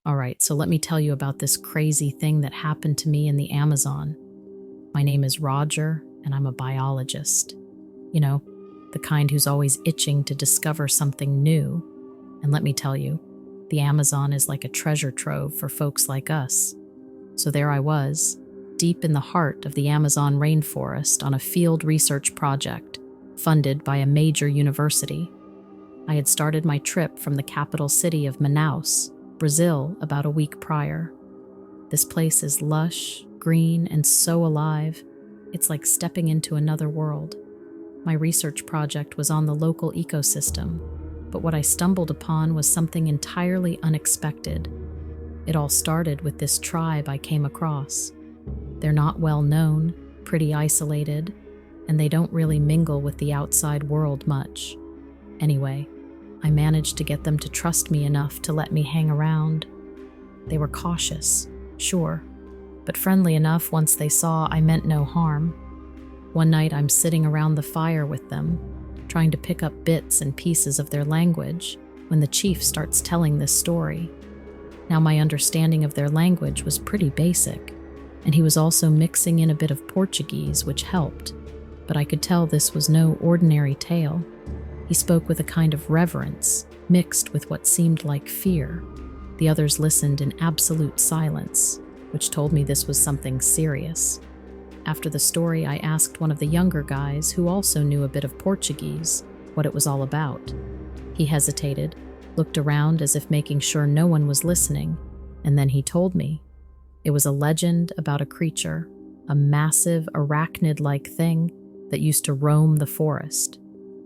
All right, so let me tell you about this crazy thing that happened to me in the Amazon. My name is Roger, and I'm a biologist. You know, the kind who's always itching to discover something new. And let me tell you, the Amazon is like a treasure trove for folks like us. So there I was, deep in the heart of the Amazon rainforest on a field research project funded by a major university. I had started my trip from the capital city of Manaus, Brazil, about a week prior. This place is lush, green, and so alive. It's like stepping into another world. My research project was on the local ecosystem, but what I stumbled upon was something entirely unexpected. It all started with this tribe I came across. They're not well known, pretty isolated, and they don't really mingle with the outside world much. Anyway, I managed to get them to trust me enough to let me hang around. They were cautious, sure, but friendly enough once they saw I meant no harm. One night I'm sitting around the fire with them, trying to pick up bits and pieces of their language, when the chief starts telling this story. Now my understanding of their language was pretty basic, and he was also mixing in a bit of Portuguese, which helped, but I could tell this was no ordinary tale. He spoke with a kind of reverence, mixed with what seemed like fear. The others listened in absolute silence, which told me this was something serious. After the story, I asked one of the younger guys, who also knew a bit of Portuguese, what it was all about. He hesitated, looked around as if making sure no one was listening, and then he told me. It was a legend about a creature, a massive arachnid-like thing that used to roam the forest.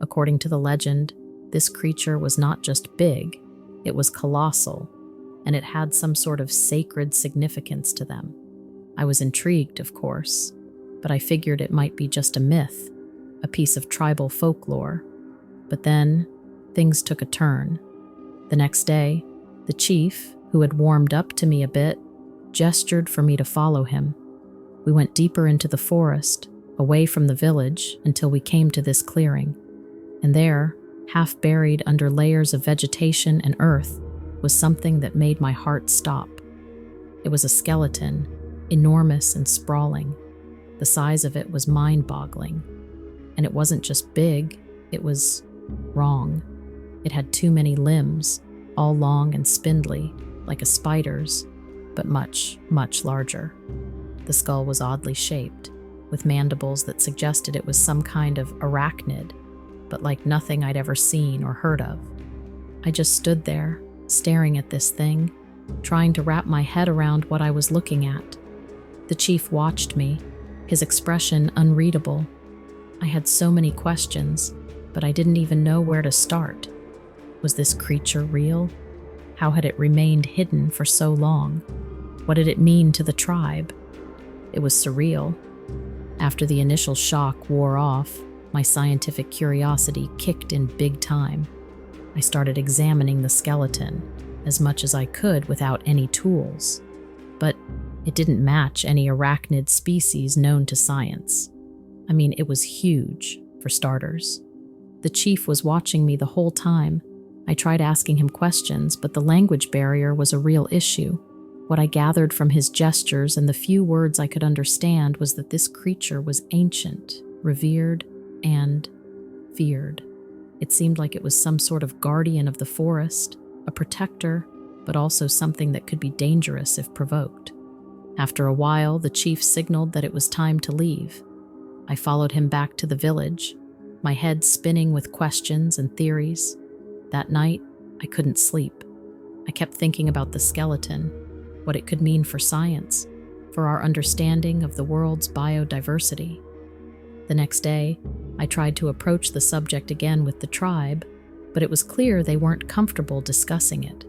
According to the legend, this creature was not just big, it was colossal, and it had some sort of sacred significance to them. I was intrigued, of course, but I figured it might be just a myth, a piece of tribal folklore. But then, things took a turn. The next day, the chief, who had warmed up to me a bit, gestured for me to follow him. We went deeper into the forest, away from the village, until we came to this clearing. And there, half buried under layers of vegetation and earth, was something that made my heart stop. It was a skeleton, enormous and sprawling. The size of it was mind-boggling. And it wasn't just big, it was wrong. It had too many limbs, all long and spindly, like a spider's, but much, much larger. The skull was oddly shaped, with mandibles that suggested it was some kind of arachnid, but like nothing I'd ever seen or heard of. I just stood there, staring at this thing, trying to wrap my head around what I was looking at. The chief watched me, his expression unreadable. I had so many questions, but I didn't even know where to start. Was this creature real? How had it remained hidden for so long? What did it mean to the tribe? It was surreal. After the initial shock wore off, my scientific curiosity kicked in big time. I started examining the skeleton, as much as I could without any tools. But it didn't match any arachnid species known to science. I mean, it was huge, for starters. The chief was watching me the whole time. I tried asking him questions, but the language barrier was a real issue. What I gathered from his gestures and the few words I could understand was that this creature was ancient, revered, and feared. It seemed like it was some sort of guardian of the forest, a protector, but also something that could be dangerous if provoked. After a while, the chief signaled that it was time to leave. I followed him back to the village, my head spinning with questions and theories. That night, I couldn't sleep. I kept thinking about the skeleton, what it could mean for science, for our understanding of the world's biodiversity. The next day, I tried to approach the subject again with the tribe, but it was clear they weren't comfortable discussing it.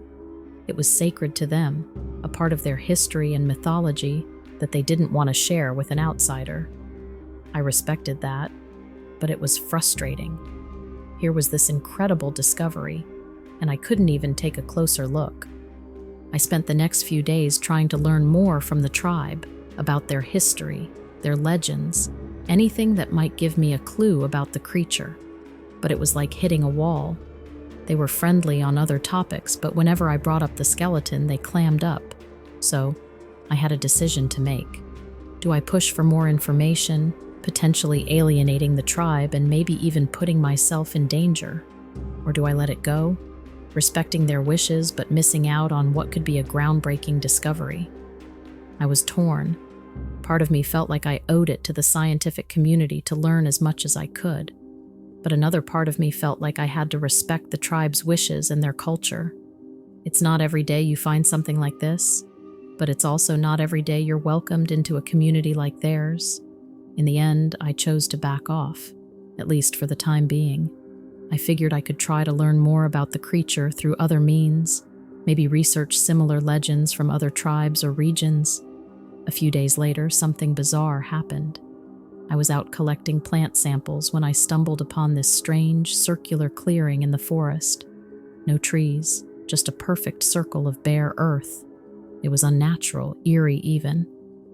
It was sacred to them, a part of their history and mythology that they didn't want to share with an outsider. I respected that, but it was frustrating. Here was this incredible discovery, and I couldn't even take a closer look. I spent the next few days trying to learn more from the tribe, about their history, their legends, anything that might give me a clue about the creature. But it was like hitting a wall. They were friendly on other topics, but whenever I brought up the skeleton, they clammed up. So, I had a decision to make. Do I push for more information, potentially alienating the tribe and maybe even putting myself in danger? Or do I let it go, respecting their wishes but missing out on what could be a groundbreaking discovery? I was torn. Part of me felt like I owed it to the scientific community to learn as much as I could, but another part of me felt like I had to respect the tribe's wishes and their culture. It's not every day you find something like this, but it's also not every day you're welcomed into a community like theirs. In the end, I chose to back off, at least for the time being. I figured I could try to learn more about the creature through other means, maybe research similar legends from other tribes or regions. A few days later, something bizarre happened. I was out collecting plant samples when I stumbled upon this strange, circular clearing in the forest. No trees, just a perfect circle of bare earth. It was unnatural, eerie even,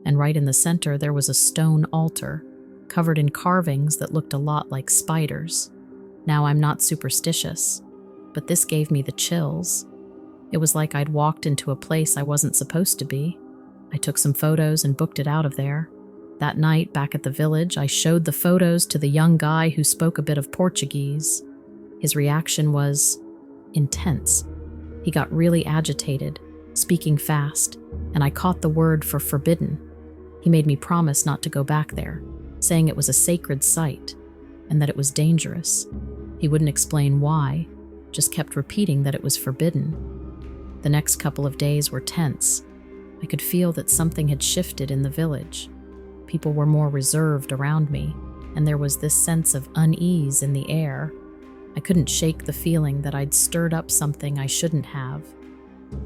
and right in the center there was a stone altar, covered in carvings that looked a lot like spiders. Now, I'm not superstitious, but this gave me the chills. It was like I'd walked into a place I wasn't supposed to be. I took some photos and booked it out of there. That night, back at the village, I showed the photos to the young guy who spoke a bit of Portuguese. His reaction was intense. He got really agitated, speaking fast, and I caught the word for forbidden. He made me promise not to go back there, saying it was a sacred site and that it was dangerous. He wouldn't explain why, just kept repeating that it was forbidden. The next couple of days were tense. I could feel that something had shifted in the village. People were more reserved around me, and there was this sense of unease in the air. I couldn't shake the feeling that I'd stirred up something I shouldn't have.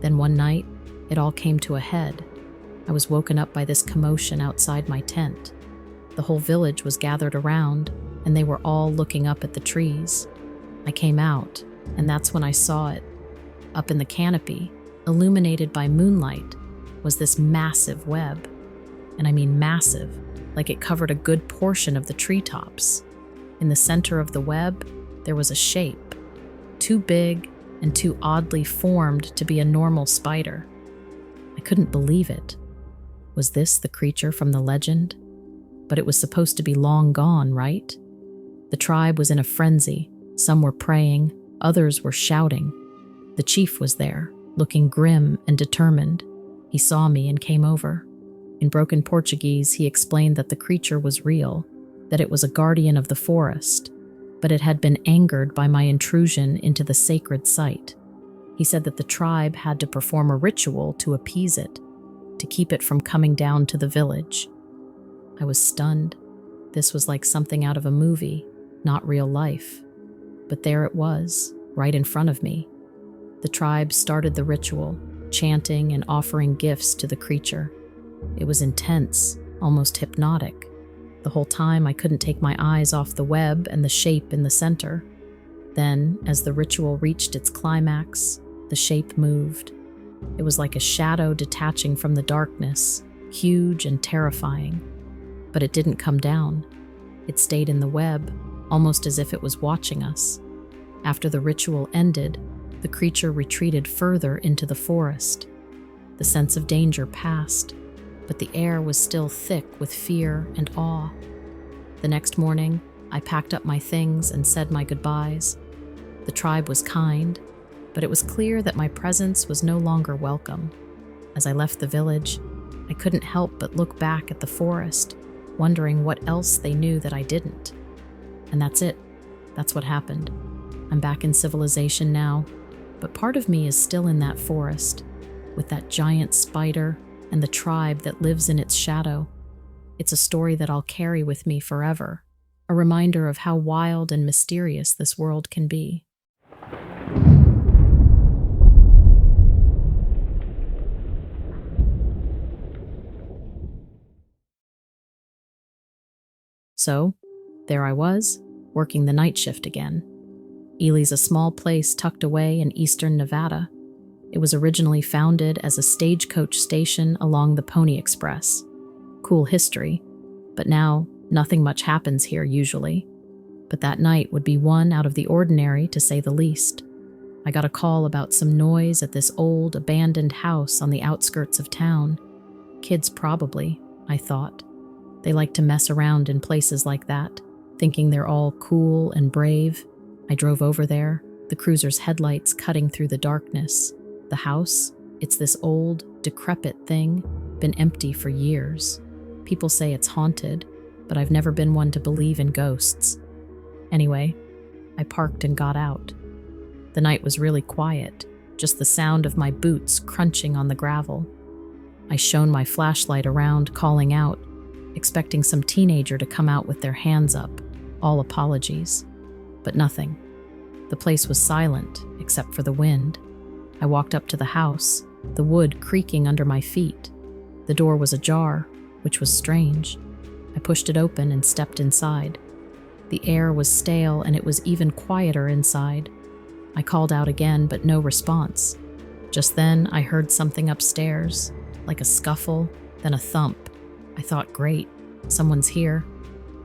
Then one night, it all came to a head. I was woken up by this commotion outside my tent. The whole village was gathered around, and they were all looking up at the trees. I came out, and that's when I saw it. Up in the canopy, illuminated by moonlight, was this massive web. And I mean massive, like it covered a good portion of the treetops. In the center of the web, there was a shape, too big and too oddly formed to be a normal spider. I couldn't believe it. Was this the creature from the legend? But it was supposed to be long gone, right? The tribe was in a frenzy. Some were praying, others were shouting. The chief was there, looking grim and determined. He saw me and came over. In broken Portuguese, he explained that the creature was real, that it was a guardian of the forest, but it had been angered by my intrusion into the sacred site. He said that the tribe had to perform a ritual to appease it, to keep it from coming down to the village. I was stunned. This was like something out of a movie, not real life. But there it was, right in front of me. The tribe started the ritual, chanting and offering gifts to the creature. It was intense, almost hypnotic. The whole time I couldn't take my eyes off the web and the shape in the center. Then, as the ritual reached its climax, the shape moved. It was like a shadow detaching from the darkness, huge and terrifying. But it didn't come down. It stayed in the web, almost as if it was watching us. After the ritual ended, the creature retreated further into the forest. The sense of danger passed, but the air was still thick with fear and awe. The next morning, I packed up my things and said my goodbyes. The tribe was kind, but it was clear that my presence was no longer welcome. As I left the village, I couldn't help but look back at the forest, wondering what else they knew that I didn't. And that's it. That's what happened. I'm back in civilization now, but part of me is still in that forest, with that giant spider and the tribe that lives in its shadow. It's a story that I'll carry with me forever, a reminder of how wild and mysterious this world can be. So, there I was, working the night shift again. Ely's a small place tucked away in eastern Nevada. It was originally founded as a stagecoach station along the Pony Express. Cool history, but now nothing much happens here usually. But that night would be one out of the ordinary, to say the least. I got a call about some noise at this old, abandoned house on the outskirts of town. Kids probably, I thought. They like to mess around in places like that, thinking they're all cool and brave. I drove over there, the cruiser's headlights cutting through the darkness. The house, it's this old, decrepit thing, been empty for years. People say it's haunted, but I've never been one to believe in ghosts. Anyway, I parked and got out. The night was really quiet, just the sound of my boots crunching on the gravel. I shone my flashlight around, calling out, expecting some teenager to come out with their hands up, all apologies. But nothing. The place was silent, except for the wind. I walked up to the house, the wood creaking under my feet. The door was ajar, which was strange. I pushed it open and stepped inside. The air was stale and it was even quieter inside. I called out again, but no response. Just then, I heard something upstairs, like a scuffle, then a thump. I thought, great, someone's here.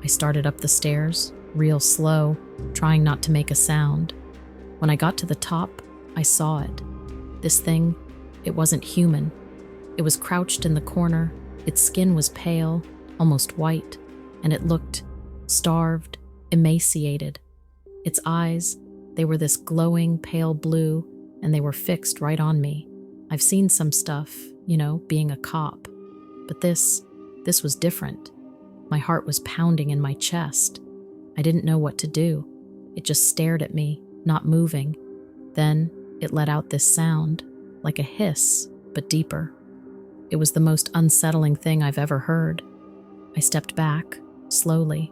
I started up the stairs, real slow, trying not to make a sound. When I got to the top, I saw it. This thing, it wasn't human. It was crouched in the corner, its skin was pale, almost white, and it looked starved, emaciated. Its eyes, they were this glowing pale blue, and they were fixed right on me. I've seen some stuff, being a cop. But this was different. My heart was pounding in my chest. I didn't know what to do. It just stared at me, not moving. Then it let out this sound, like a hiss, but deeper. It was the most unsettling thing I've ever heard. I stepped back, slowly.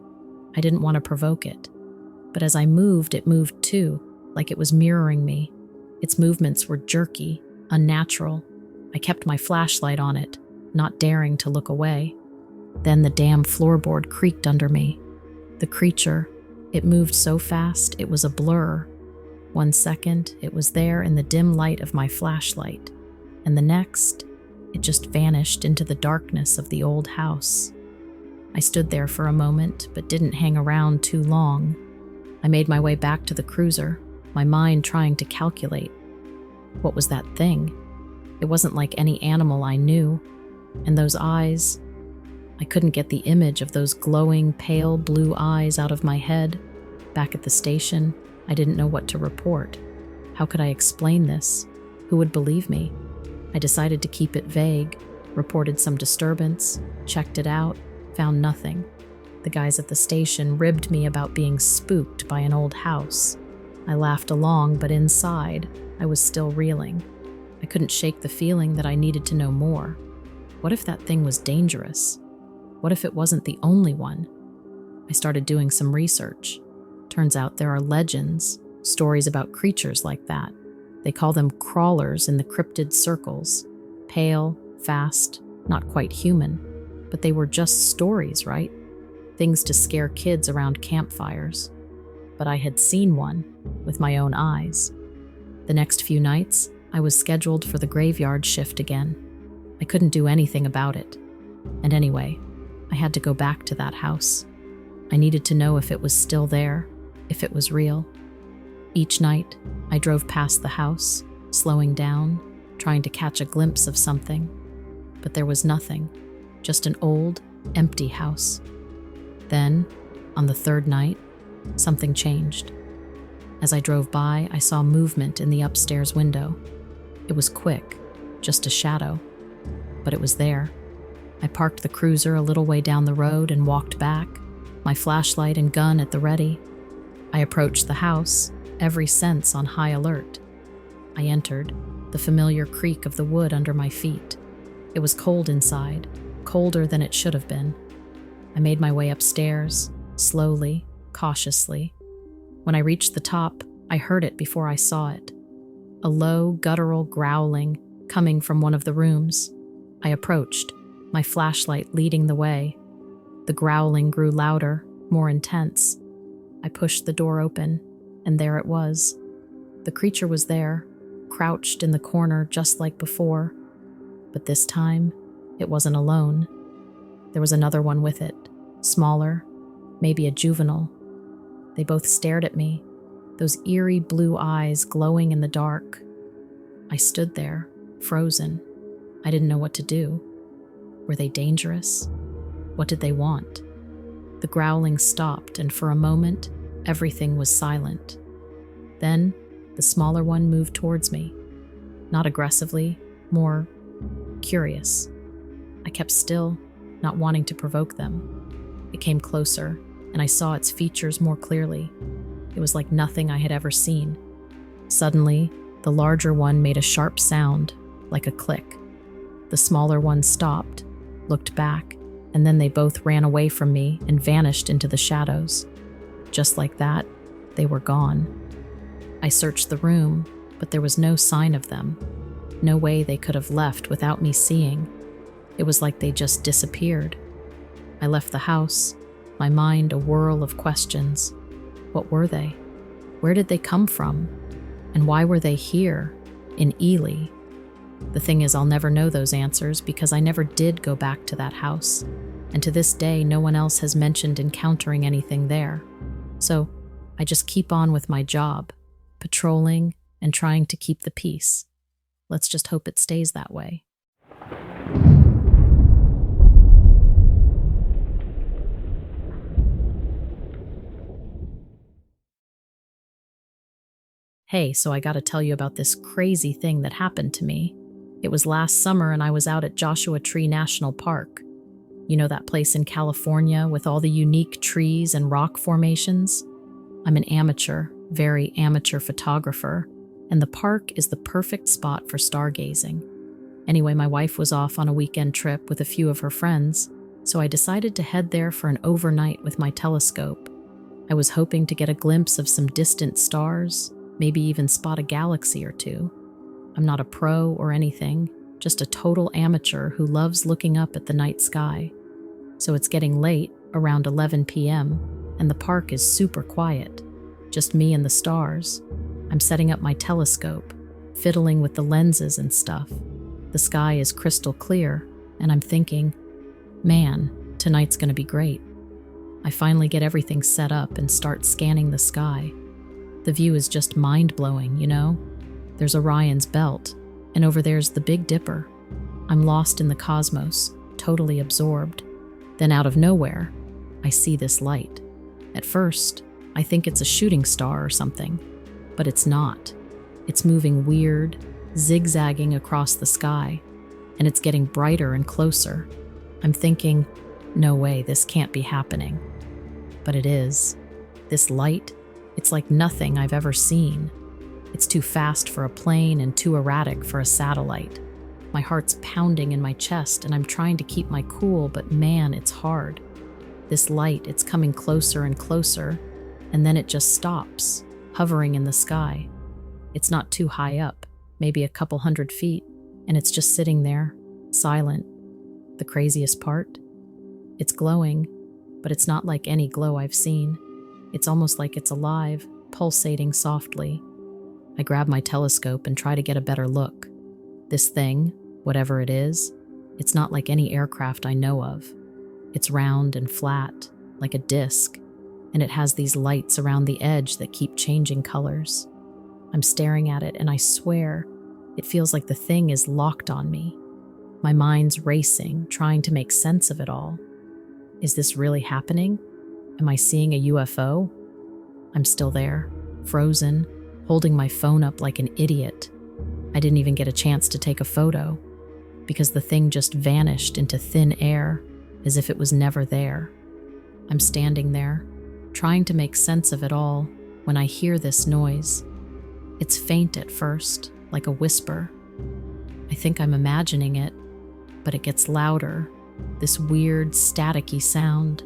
I didn't want to provoke it. But as I moved, it moved too, like it was mirroring me. Its movements were jerky, unnatural. I kept my flashlight on it, not daring to look away. Then the damn floorboard creaked under me. The creature, it moved so fast it was a blur. 1 second, it was there in the dim light of my flashlight, and the next, it just vanished into the darkness of the old house. I stood there for a moment, but didn't hang around too long. I made my way back to the cruiser, my mind trying to calculate. What was that thing? It wasn't like any animal I knew, and those eyes, I couldn't get the image of those glowing, pale blue eyes out of my head. Back at the station, I didn't know what to report. How could I explain this? Who would believe me? I decided to keep it vague, reported some disturbance, checked it out, found nothing. The guys at the station ribbed me about being spooked by an old house. I laughed along, but inside, I was still reeling. I couldn't shake the feeling that I needed to know more. What if that thing was dangerous? What if it wasn't the only one? I started doing some research. Turns out there are legends, stories about creatures like that. They call them crawlers in the cryptid circles. Pale, fast, not quite human. But they were just stories, right? Things to scare kids around campfires. But I had seen one with my own eyes. The next few nights, I was scheduled for the graveyard shift again. I couldn't do anything about it. And anyway, I had to go back to that house. I needed to know if it was still there, if it was real. Each night, I drove past the house, slowing down, trying to catch a glimpse of something. But there was nothing, just an old, empty house. Then, on the third night, something changed. As I drove by, I saw movement in the upstairs window. It was quick, just a shadow, but it was there. I parked the cruiser a little way down the road and walked back, my flashlight and gun at the ready. I approached the house, every sense on high alert. I entered, the familiar creak of the wood under my feet. It was cold inside, colder than it should have been. I made my way upstairs, slowly, cautiously. When I reached the top, I heard it before I saw it. A low, guttural growling coming from one of the rooms. I approached, my flashlight leading the way. The growling grew louder, more intense. I pushed the door open, and there it was. The creature was there, crouched in the corner just like before. But this time, it wasn't alone. There was another one with it, smaller, maybe a juvenile. They both stared at me, those eerie blue eyes glowing in the dark. I stood there, frozen. I didn't know what to do. Were they dangerous? What did they want? The growling stopped, and for a moment, everything was silent. Then, the smaller one moved towards me. Not aggressively, more curious. I kept still, not wanting to provoke them. It came closer, and I saw its features more clearly. It was like nothing I had ever seen. Suddenly, the larger one made a sharp sound, like a click. The smaller one stopped, looked back, and then they both ran away from me and vanished into the shadows. Just like that, they were gone. I searched the room, but there was no sign of them. No way they could have left without me seeing. It was like they just disappeared. I left the house, my mind a whirl of questions. What were they? Where did they come from? And why were they here, in Ely? The thing is, I'll never know those answers because I never did go back to that house. And to this day, no one else has mentioned encountering anything there. So I just keep on with my job, patrolling and trying to keep the peace. Let's just hope it stays that way. Hey, so I gotta tell you about this crazy thing that happened to me. It was last summer and I was out at Joshua Tree National Park. You know that place in California with all the unique trees and rock formations? I'm an amateur, very amateur photographer, and the park is the perfect spot for stargazing. Anyway, my wife was off on a weekend trip with a few of her friends, so I decided to head there for an overnight with my telescope. I was hoping to get a glimpse of some distant stars, maybe even spot a galaxy or two. I'm not a pro or anything, just a total amateur who loves looking up at the night sky. So it's getting late, around 11 p.m., and the park is super quiet, just me and the stars. I'm setting up my telescope, fiddling with the lenses and stuff. The sky is crystal clear, and I'm thinking, man, tonight's gonna be great. I finally get everything set up and start scanning the sky. The view is just mind-blowing, you know? There's Orion's belt, and over there's the Big Dipper. I'm lost in the cosmos, totally absorbed. Then out of nowhere, I see this light. At first, I think it's a shooting star or something, but it's not. It's moving weird, zigzagging across the sky, and it's getting brighter and closer. I'm thinking, no way, this can't be happening. But it is. This light, it's like nothing I've ever seen. It's too fast for a plane and too erratic for a satellite. My heart's pounding in my chest and I'm trying to keep my cool, but man, it's hard. This light, it's coming closer and closer, and then it just stops, hovering in the sky. It's not too high up, maybe a couple 100 feet, and it's just sitting there, silent. The craziest part? It's glowing, but it's not like any glow I've seen. It's almost like it's alive, pulsating softly. I grab my telescope and try to get a better look. This thing, whatever it is, it's not like any aircraft I know of. It's round and flat, like a disc, and it has these lights around the edge that keep changing colors. I'm staring at it and I swear, it feels like the thing is locked on me. My mind's racing, trying to make sense of it all. Is this really happening? Am I seeing a UFO? I'm still there, frozen, holding my phone up like an idiot. I didn't even get a chance to take a photo, because the thing just vanished into thin air, as if it was never there. I'm standing there, trying to make sense of it all, when I hear this noise. It's faint at first, like a whisper. I think I'm imagining it, but it gets louder, this weird, staticky sound.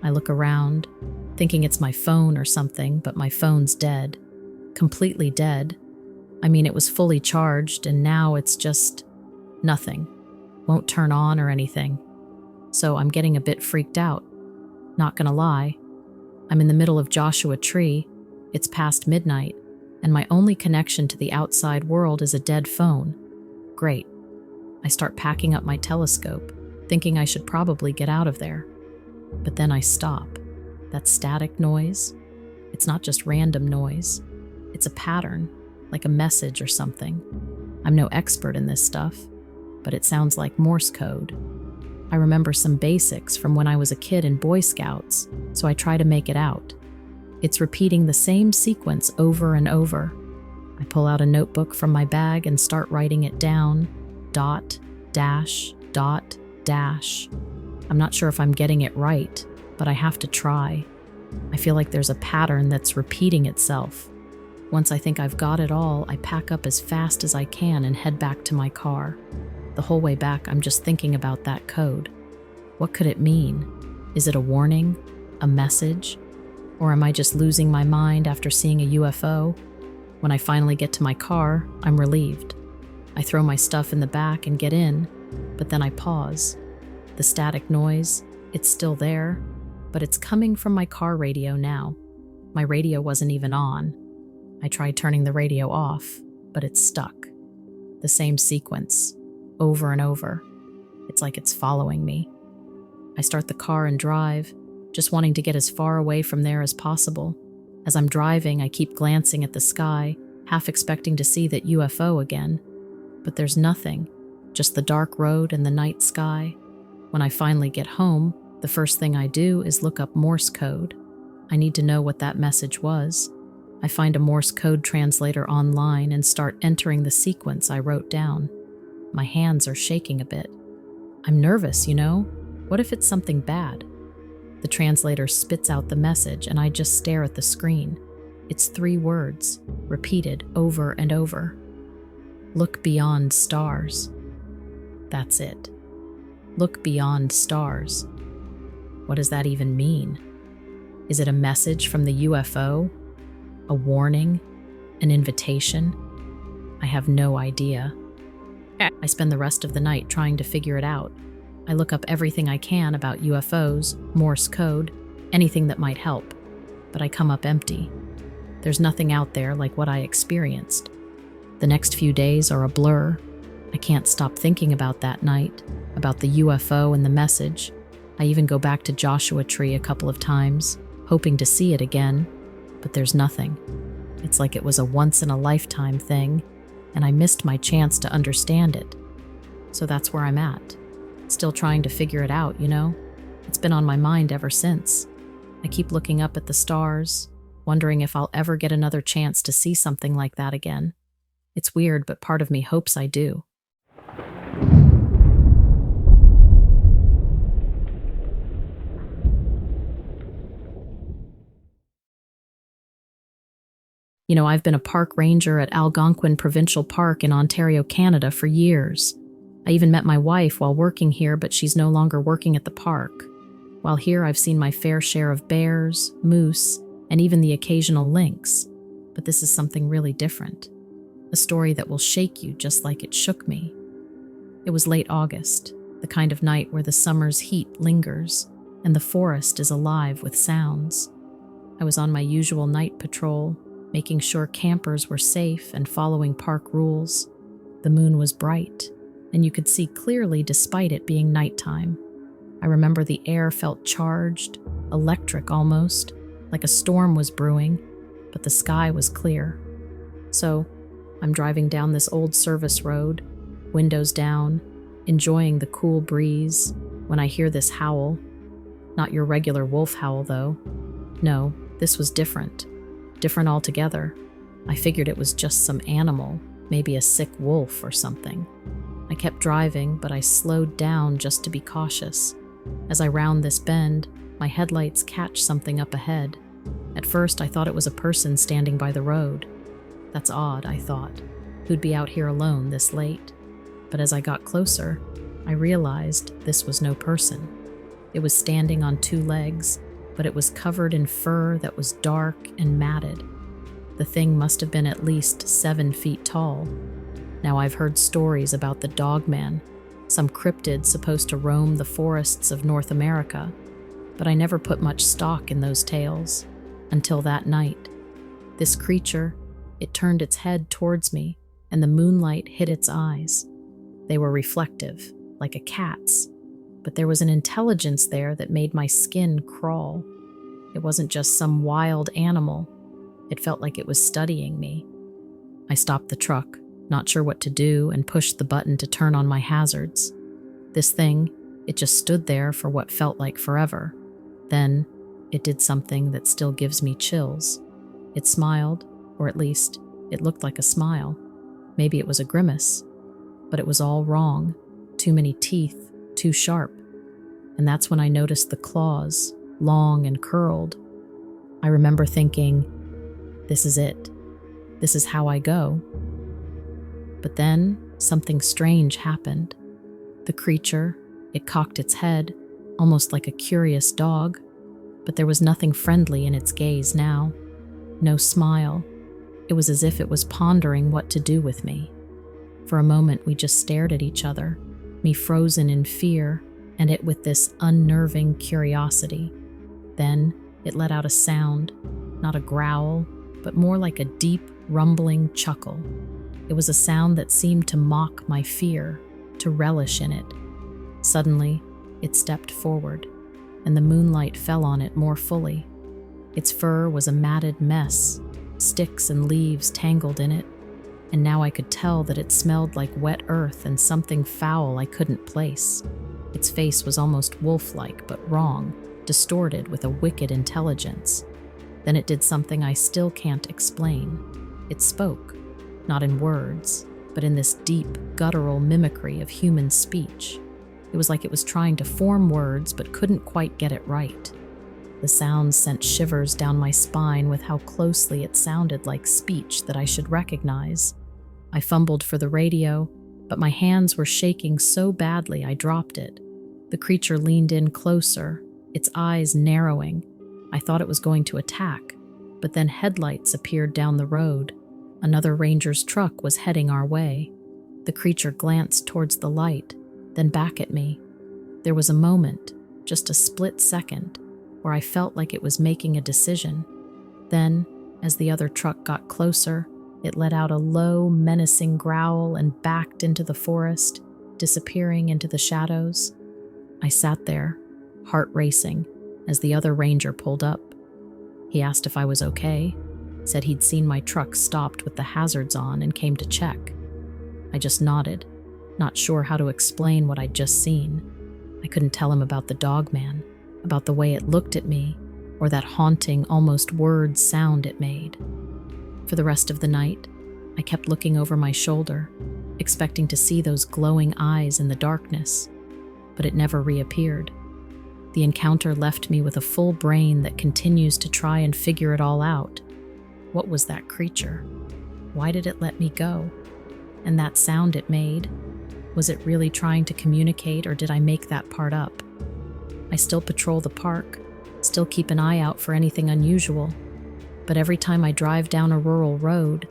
I look around, thinking it's my phone or something, but my phone's dead. Completely dead. I mean, it was fully charged, and now it's just nothing. Won't turn on or anything. So I'm getting a bit freaked out. Not gonna lie. I'm in the middle of Joshua Tree. It's past midnight, and my only connection to the outside world is a dead phone. Great. I start packing up my telescope, thinking I should probably get out of there. But then I stop. That static noise, It's not just random noise. It's a pattern, like a message or something. I'm no expert in this stuff, but it sounds like Morse code. I remember some basics from when I was a kid in Boy Scouts, so I try to make it out. It's repeating the same sequence over and over. I pull out a notebook from my bag and start writing it down. Dot, dash, dot, dash. I'm not sure if I'm getting it right, but I have to try. I feel like there's a pattern that's repeating itself. Once I think I've got it all, I pack up as fast as I can and head back to my car. The whole way back, I'm just thinking about that code. What could it mean? Is it a warning? A message? Or am I just losing my mind after seeing a UFO? When I finally get to my car, I'm relieved. I throw my stuff in the back and get in, but then I pause. The static noise, it's still there, but it's coming from my car radio now. My radio wasn't even on. I tried turning the radio off, but it's stuck. The same sequence, over and over. It's like it's following me. I start the car and drive, just wanting to get as far away from there as possible. As I'm driving, I keep glancing at the sky, half expecting to see that UFO again. But there's nothing, just the dark road and the night sky. When I finally get home, the first thing I do is look up Morse code. I need to know what that message was. I find a Morse code translator online and start entering the sequence I wrote down. My hands are shaking a bit. I'm nervous, What if it's something bad? The translator spits out the message and I just stare at the screen. It's 3 words, repeated over and over. Look beyond stars. That's it. Look beyond stars. What does that even mean? Is it a message from the UFO? A warning? An invitation? I have no idea. I spend the rest of the night trying to figure it out. I look up everything I can about UFOs, Morse code, anything that might help, but I come up empty. There's nothing out there like what I experienced. The next few days are a blur. I can't stop thinking about that night, about the UFO and the message. I even go back to Joshua Tree a couple of times, hoping to see it again, but there's nothing. It's like it was a once-in-a-lifetime thing, and I missed my chance to understand it. So that's where I'm at. Still trying to figure it out, It's been on my mind ever since. I keep looking up at the stars, wondering if I'll ever get another chance to see something like that again. It's weird, but part of me hopes I do. I've been a park ranger at Algonquin Provincial Park in Ontario, Canada for years. I even met my wife while working here, but she's no longer working at the park. While here, I've seen my fair share of bears, moose, and even the occasional lynx. But this is something really different. A story that will shake you just like it shook me. It was late August, the kind of night where the summer's heat lingers, and the forest is alive with sounds. I was on my usual night patrol, making sure campers were safe and following park rules. The moon was bright, and you could see clearly despite it being nighttime. I remember the air felt charged, electric almost, like a storm was brewing, but the sky was clear. So, I'm driving down this old service road, windows down, enjoying the cool breeze, when I hear this howl. Not your regular wolf howl, though. No, this was different. Different altogether. I figured it was just some animal, maybe a sick wolf or something. I kept driving, but I slowed down just to be cautious. As I round this bend, my headlights catch something up ahead. At first, I thought it was a person standing by the road. That's odd, I thought. Who'd be out here alone this late? But as I got closer, I realized this was no person. It was standing on 2 legs, but it was covered in fur that was dark and matted. The thing must have been at least 7 feet tall. Now I've heard stories about the dogman, some cryptid supposed to roam the forests of North America, but I never put much stock in those tales, until that night. This creature, it turned its head towards me, and the moonlight hit its eyes. They were reflective, like a cat's, but there was an intelligence there that made my skin crawl. It wasn't just some wild animal. It felt like it was studying me. I stopped the truck, not sure what to do, and pushed the button to turn on my hazards. This thing, it just stood there for what felt like forever. Then, it did something that still gives me chills. It smiled, or at least, it looked like a smile. Maybe it was a grimace. But it was all wrong. Too many teeth, too sharp. And that's when I noticed the claws, long and curled. I remember thinking, this is it. This is how I go. But then, something strange happened. The creature, it cocked its head, almost like a curious dog, but there was nothing friendly in its gaze now. No smile. It was as if it was pondering what to do with me. For a moment, we just stared at each other, me frozen in fear, and it with this unnerving curiosity. Then, it let out a sound, not a growl, but more like a deep, rumbling chuckle. It was a sound that seemed to mock my fear, to relish in it. Suddenly, it stepped forward, and the moonlight fell on it more fully. Its fur was a matted mess, sticks and leaves tangled in it, and now I could tell that it smelled like wet earth and something foul I couldn't place. Its face was almost wolf-like, but wrong, distorted with a wicked intelligence. Then it did something I still can't explain. It spoke, not in words, but in this deep, guttural mimicry of human speech. It was like it was trying to form words but couldn't quite get it right. The sounds sent shivers down my spine with how closely it sounded like speech that I should recognize. I fumbled for the radio, but my hands were shaking so badly I dropped it. The creature leaned in closer, its eyes narrowing. I thought it was going to attack, but then headlights appeared down the road. Another ranger's truck was heading our way. The creature glanced towards the light, then back at me. There was a moment, just a split second, where I felt like it was making a decision. Then, as the other truck got closer, it let out a low, menacing growl and backed into the forest, disappearing into the shadows. I sat there, heart racing, as the other ranger pulled up. He asked if I was okay, said he'd seen my truck stopped with the hazards on and came to check. I just nodded, not sure how to explain what I'd just seen. I couldn't tell him about the dog man, about the way it looked at me, or that haunting, almost word sound it made. For the rest of the night, I kept looking over my shoulder, expecting to see those glowing eyes in the darkness, but it never reappeared. The encounter left me with a full brain that continues to try and figure it all out. What was that creature? Why did it let me go? And that sound it made, was it really trying to communicate, or did I make that part up? I still patrol the park, still keep an eye out for anything unusual, but every time I drive down a rural road,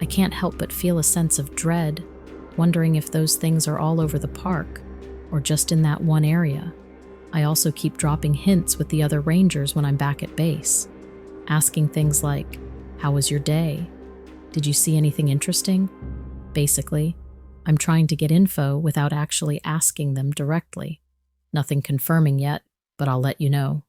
I can't help but feel a sense of dread, wondering if those things are all over the park, or just in that one area. I also keep dropping hints with the other rangers when I'm back at base, asking things like, "How was your day? Did you see anything interesting?" Basically, I'm trying to get info without actually asking them directly. Nothing confirming yet, but I'll let you know.